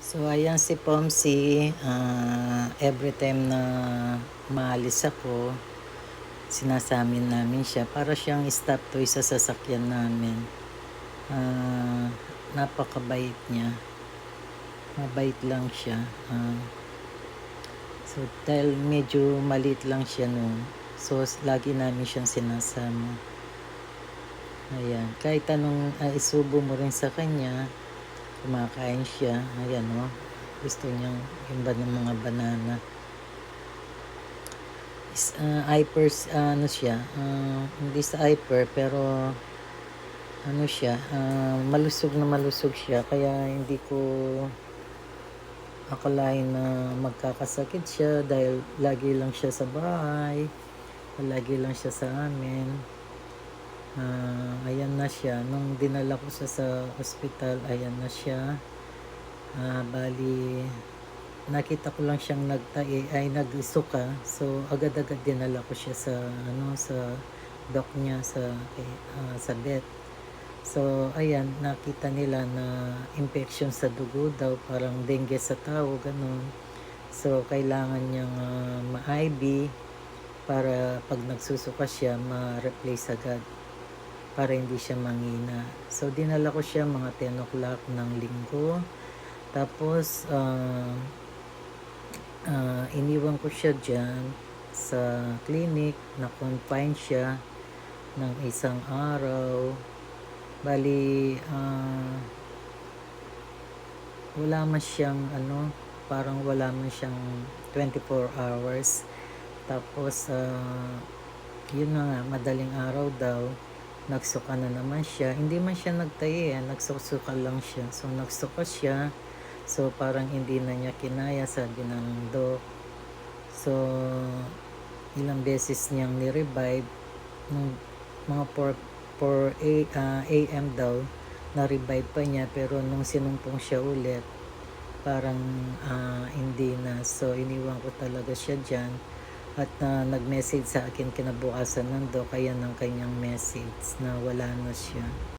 So, ayan si Pomsi, every time na maalis ako, sinasamin namin siya. Para siyang stop toy sa sasakyan namin. Ah, Napakabait niya. Mabait lang siya. So, dahil medyo maliit lang siya noon, so lagi namin siyang sinasama. Ayan, kahit anong isubo mo rin sa kanya, kumakain siya. Ayan, oh. Gusto niyang yung ng mga banana. Hypers, ano siya, hindi sa hyper, pero ano siya, malusog siya. Kaya hindi ko akalain na magkakasakit siya dahil lagi lang siya sa bahay, lagi lang siya sa amin. Ayan na siya. Nung dinala ko siya sa ospital, ayan na siya. Bali, nakita ko lang siyang nagsuka. So, agad-agad dinala ko siya sa doc niya, sa vet. So, ayan, nakita nila na infection sa dugo daw, parang dengue sa tao, ganun. So, kailangan niyang ma-IV para pag nagsusuka siya, ma-replace agad para hindi siya mangina. So, dinala ko siya mga 10 o'clock ng linggo. Tapos, iniwan ko siya dyan sa clinic, na-confine siya ng isang araw. Bali, wala man siyang parang wala man siyang 24 hours. Tapos, yun na nga, madaling araw daw, nagsuka na naman siya. Hindi man siya nagtayi, nagsuka lang siya. So, nagsuka siya. So, parang hindi na niya kinaya, sabi ng doc. So, ilang beses niyang ni-revive. Nung mga 4 a.m. daw, na-revive pa niya. Pero nung sinumpong siya ulit, parang hindi na. So, iniwan ko talaga siya dyan. At nag-message sa akin kinabukasan ng doc, kaya ng kanyang message na wala na siya.